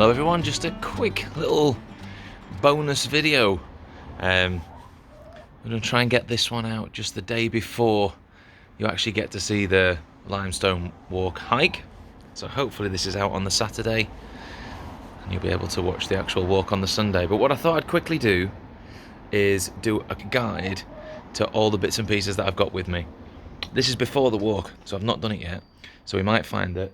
Hello everyone, just a quick little bonus video. I'm going to try and get this one out just the day before you actually get to see the Limestone Walk hike. So hopefully this is out on the Saturday and you'll be able to watch the actual walk on the Sunday. But what I thought I'd quickly do is do a guide to all the bits and pieces that I've got with me. This is before the walk, so I've not done it yet. So we might find that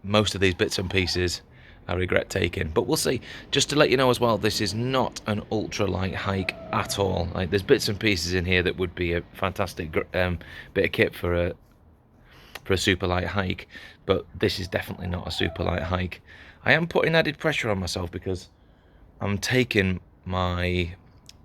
most of these bits and pieces I regret taking, but we'll see. Just to let you know as well, this is not an ultralight hike at all. Like, there's bits and pieces in here that would be a fantastic bit of kit for a super light hike, but this is definitely not a super light hike. I am putting added pressure on myself because I'm taking my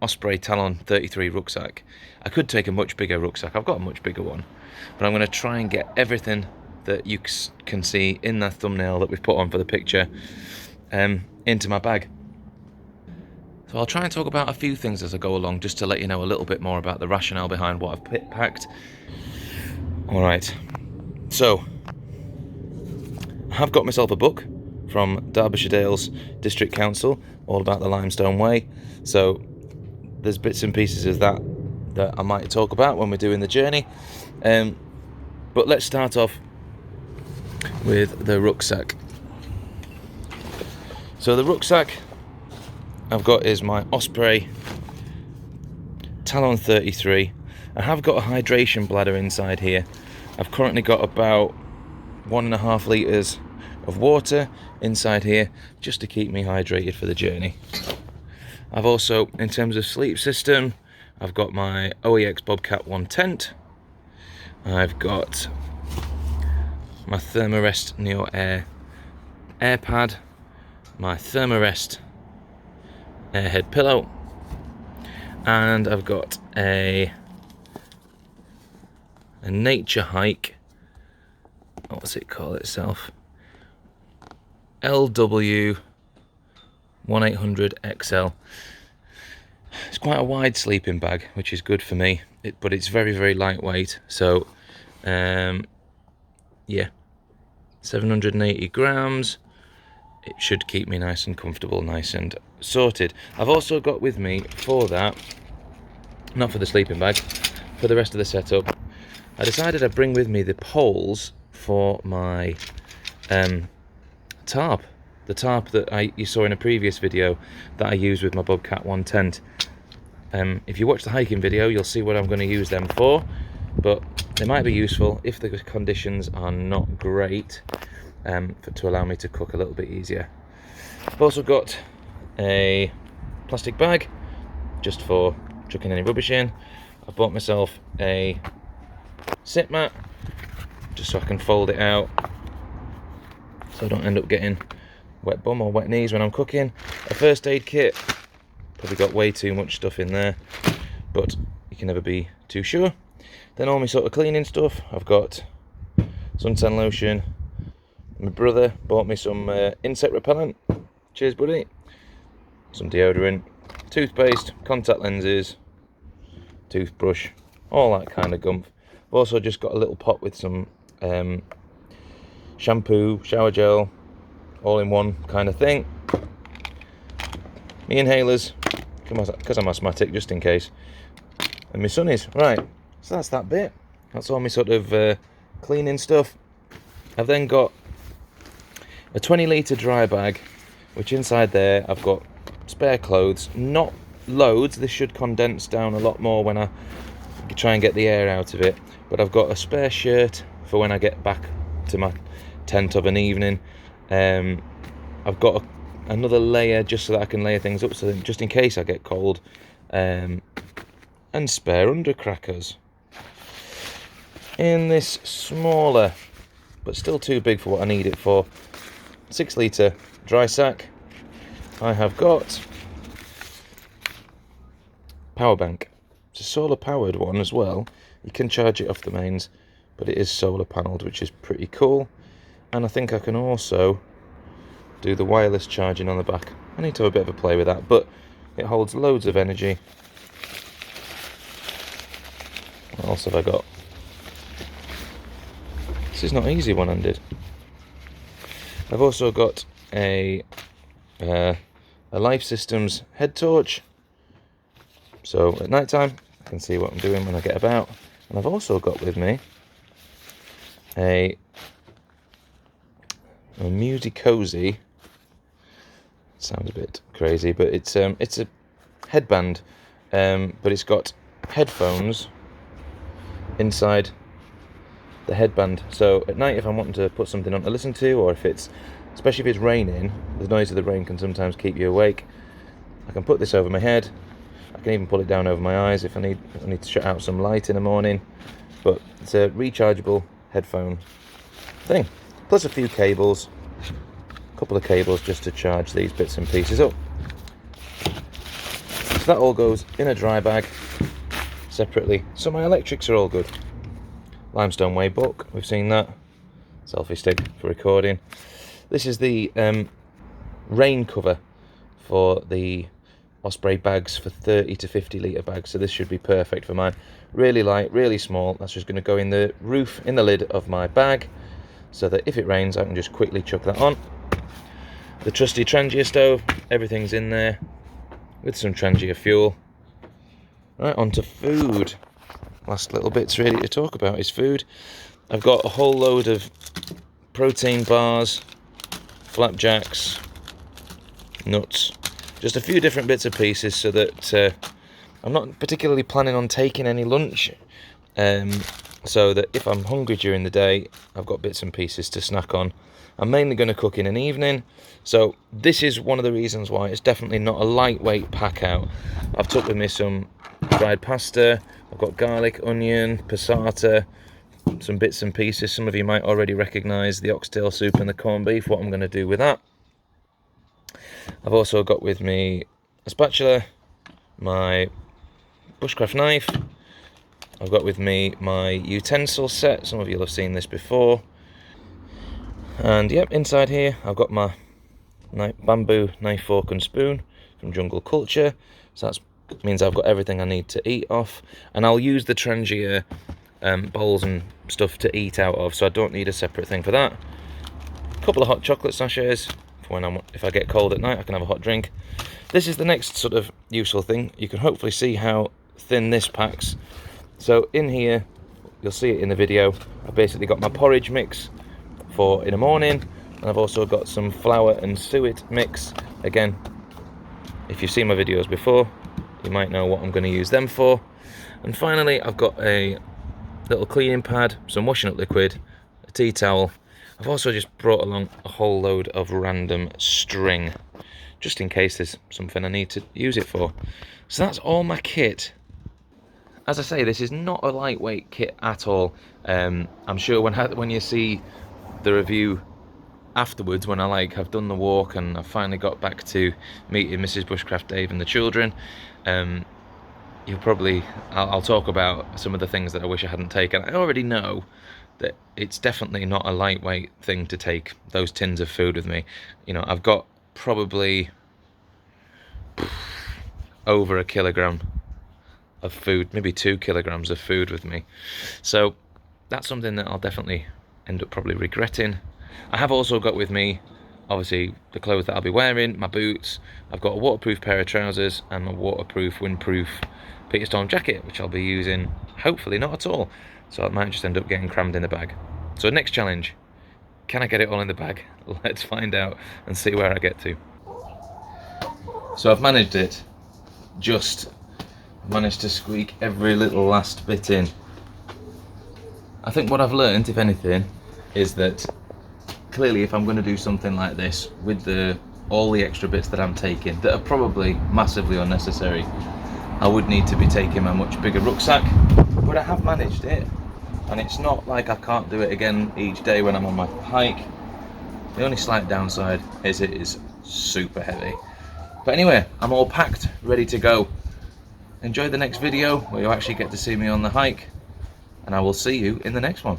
Osprey Talon 33 rucksack. I could take a much bigger rucksack. I've got a much bigger one, but I'm going to try and get everything that you can see in that thumbnail that we've put on for the picture into my bag. So I'll try and talk about a few things as I go along, just to let you know a little bit more about the rationale behind what I've packed. Alright, so I have got myself a book from Derbyshire Dales District Council all about the Limestone Way, so there's bits and pieces of that I might talk about when we're doing the journey, but let's start off with the rucksack. So the rucksack I've got is my Osprey Talon 33. I have got a hydration bladder inside here. I've currently got about 1.5 litres of water inside here just to keep me hydrated for the journey. I've also, in terms of sleep system, I've got my OEX Bobcat 1 tent. I've got my Thermarest Neoair air pad, my Thermarest Airhead pillow, and I've got a Naturehike, what's it call itself? LW180XL. It's quite a wide sleeping bag, which is good for me, but it's very, very lightweight. So yeah, 780 grams. It should keep me nice and comfortable, nice and sorted. I've also got with me for that, not for the sleeping bag, for the rest of the setup, I decided I'd bring with me the poles for my tarp. The tarp that you saw in a previous video that I used with my Bobcat 1 tent. If you watch the hiking video, you'll see what I'm going to use them for, but they might be useful if the conditions are not great, to allow me to cook a little bit easier. I've also got a plastic bag just for chucking any rubbish in. I bought myself a sit mat just so I can fold it out so I don't end up getting wet bum or wet knees when I'm cooking. A first aid kit, probably got way too much stuff in there, but you can never be too sure. Then all my sort of cleaning stuff, I've got suntan lotion. My brother bought me some insect repellent, cheers buddy, some deodorant, toothpaste, contact lenses, toothbrush, all that kind of gumph. I've also just got a little pot with some shampoo, shower gel, all in one kind of thing. My inhalers, because I'm asthmatic, just in case. And my sunnies. Right, so that's that bit. That's all my sort of cleaning stuff. I've then got a 20 litre dry bag, which inside there I've got spare clothes, not loads. This should condense down a lot more when I try and get the air out of it, but I've got a spare shirt for when I get back to my tent of an evening. I've got another layer just so that I can layer things up, so that just in case I get cold, and spare undercrackers. In this smaller, but still too big for what I need it for, 6 litre dry sack, I have got power bank. It's a solar powered one as well. You can charge it off the mains, but it is solar panelled, which is pretty cool. And I think I can also do the wireless charging on the back. I need to have a bit of a play with that, but it holds loads of energy. What else have I got? This is not easy one-handed. I've also got a a Life Systems head torch, so at night time I can see what I'm doing when I get about. And I've also got with me a Musy Cozy. Sounds a bit crazy, but it's a headband, but it's got headphones inside the headband. So at night, if I'm wanting to put something on to listen to, or especially if it's raining, the noise of the rain can sometimes keep you awake. I can put this over my head. I can even pull it down over my eyes if I need to shut out some light in the morning. But it's a rechargeable headphone thing, plus a few cables, a couple of cables just to charge these bits and pieces up. So that all goes in a dry bag separately. So my electrics are all good. Limestone Way book, we've seen that. Selfie stick for recording. This is the rain cover for the Osprey bags, for 30 to 50 litre bags, so this should be perfect for mine. Really light, really small. That's just going to go in the roof, in the lid of my bag, so that if it rains I can just quickly chuck that on. The trusty Trangia stove, everything's in there with some Trangia fuel. Right, on to food. Last little bits really to talk about is food. I've got a whole load of protein bars, flapjacks, nuts, just a few different bits and pieces, so that I'm not particularly planning on taking any lunch, so that if I'm hungry during the day I've got bits and pieces to snack on. I'm mainly going to cook in an evening, so this is one of the reasons why it's definitely not a lightweight pack out. I've took with me some fried pasta, I've got garlic, onion, passata, some bits and pieces. Some of you might already recognise the oxtail soup and the corned beef, what I'm going to do with that. I've also got with me a spatula, my bushcraft knife, I've got with me my utensil set, some of you will have seen this before, and yep, inside here I've got my bamboo knife, fork and spoon from Jungle Culture, so that means I've got everything I need to eat off, and I'll use the Trangia bowls and stuff to eat out of, so I don't need a separate thing for that. A couple of hot chocolate sachets for if I get cold at night I can have a hot drink. This is the next sort of useful thing. You can hopefully see how thin this packs. So in here, you'll see it in the video, I've basically got my porridge mix for in the morning, and I've also got some flour and suet mix. Again, if you've seen my videos before, you might know what I'm going to use them for. And finally, I've got a little cleaning pad, some washing up liquid, a tea towel. I've also just brought along a whole load of random string, just in case there's something I need to use it for. So that's all my kit. As I say, this is not a lightweight kit at all. I'm sure when you see the review afterwards, when I have done the walk and I've finally got back to meeting Mrs. Bushcraft Dave and the children, I'll talk about some of the things that I wish I hadn't taken. I already know that it's definitely not a lightweight thing to take those tins of food with me. You know, I've got probably over a kilogram of food, maybe 2 kilograms of food with me. So that's something that I'll definitely end up probably regretting. I have also got with me, obviously, the clothes that I'll be wearing, my boots. I've got a waterproof pair of trousers and a waterproof, windproof Peter Storm jacket, which I'll be using hopefully not at all. So I might just end up getting crammed in the bag. So next challenge, can I get it all in the bag? Let's find out and see where I get to. So I've managed it, just managed to squeak every little last bit in. I think what I've learned, if anything, is that clearly if I'm going to do something like this with all the extra bits that I'm taking that are probably massively unnecessary, I would need to be taking a much bigger rucksack, but I have managed it, and it's not like I can't do it again each day when I'm on my hike. The only slight downside is it is super heavy. But anyway, I'm all packed, ready to go. Enjoy the next video where you actually get to see me on the hike, and I will see you in the next one.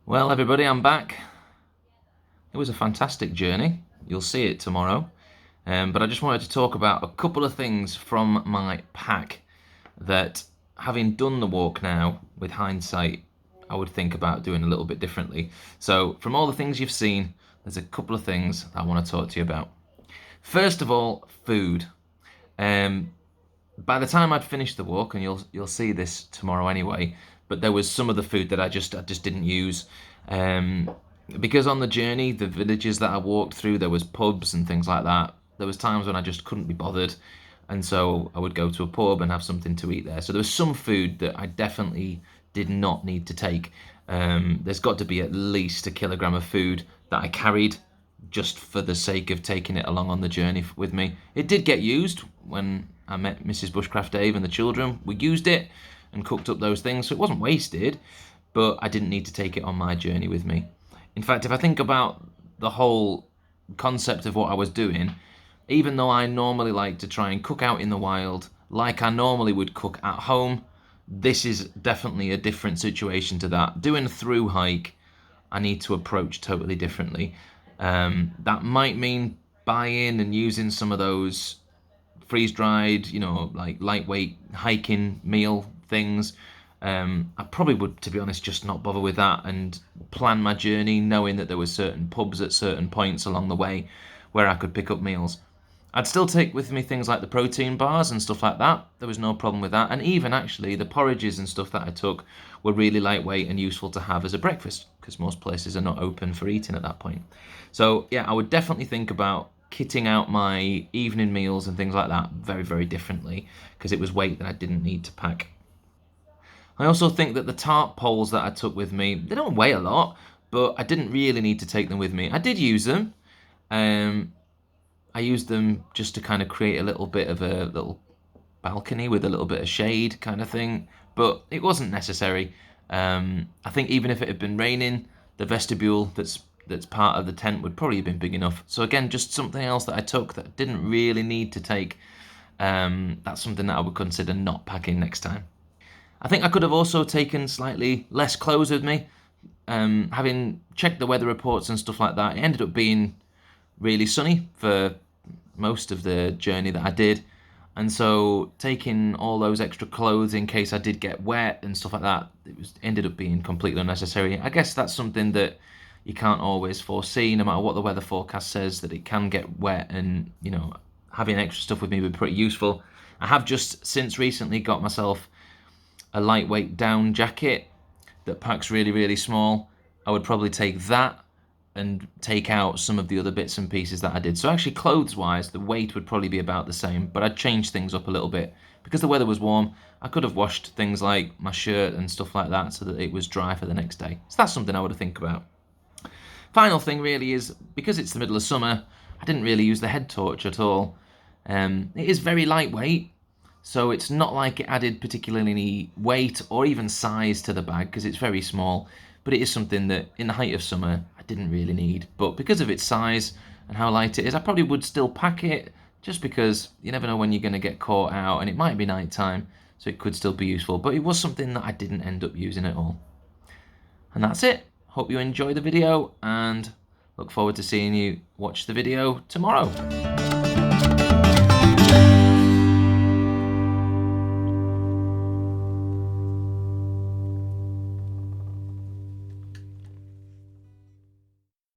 Well everybody, I'm back. It was a fantastic journey. You'll see it tomorrow. But I just wanted to talk about a couple of things from my pack that, having done the walk now, with hindsight, I would think about doing a little bit differently. So from all the things you've seen, there's a couple of things I want to talk to you about. First of all, food. By the time I'd finished the walk, and you'll see this tomorrow anyway, but there was some of the food that I just didn't use. Because on the journey, the villages that I walked through, there was pubs and things like that. There was times when I just couldn't be bothered, and so I would go to a pub and have something to eat there. So there was some food that I definitely did not need to take. There's got to be at least 1 kilogram of food that I carried just for the sake of taking it along on the journey with me. It did get used when I met Mrs. Bushcraft Dave and the children. We used it and cooked up those things, so it wasn't wasted, but I didn't need to take it on my journey with me. In fact, if I think about the whole concept of what I was doing, even though I normally like to try and cook out in the wild like I normally would cook at home, this is definitely a different situation to that. Doing a through hike, I need to approach totally differently. That might mean buying and using some of those freeze-dried, like lightweight hiking meal things. I probably would, to be honest, just not bother with that and plan my journey knowing that there were certain pubs at certain points along the way where I could pick up meals. I'd still take with me things like the protein bars and stuff like that. There was no problem with that. And even actually the porridges and stuff that I took were really lightweight and useful to have as a breakfast, because most places are not open for eating at that point. So yeah, I would definitely think about kitting out my evening meals and things like that very, very differently, because it was weight that I didn't need to pack. I also think that the tarp poles that I took with me, they don't weigh a lot, but I didn't really need to take them with me. I did use them. I used them just to kind of create a little bit of a little balcony with a little bit of shade kind of thing, but it wasn't necessary. I think even if it had been raining, the vestibule that's part of the tent would probably have been big enough. So again, just something else that I took that I didn't really need to take. That's something that I would consider not packing next time. I think I could have also taken slightly less clothes with me. Having checked the weather reports and stuff like that, it ended up being really sunny for most of the journey that I did, and so taking all those extra clothes in case I did get wet and stuff like that, ended up being completely unnecessary. I guess that's something that you can't always foresee, no matter what the weather forecast says, that it can get wet, and having extra stuff with me would be pretty useful. I have just since recently got myself a lightweight down jacket that packs really, really small. I would probably take that and take out some of the other bits and pieces that I did. So actually, clothes-wise, the weight would probably be about the same, but I'd change things up a little bit. Because the weather was warm, I could have washed things like my shirt and stuff like that so that it was dry for the next day. So that's something I would think about. Final thing really is, because it's the middle of summer, I didn't really use the head torch at all. It is very lightweight, so it's not like it added particularly any weight or even size to the bag, because it's very small. But it is something that, in the height of summer, I didn't really need. But because of its size and how light it is, I probably would still pack it, just because you never know when you're going to get caught out, and it might be night time, so it could still be useful. But it was something that I didn't end up using at all. And that's it. Hope you enjoy the video, and look forward to seeing you watch the video tomorrow.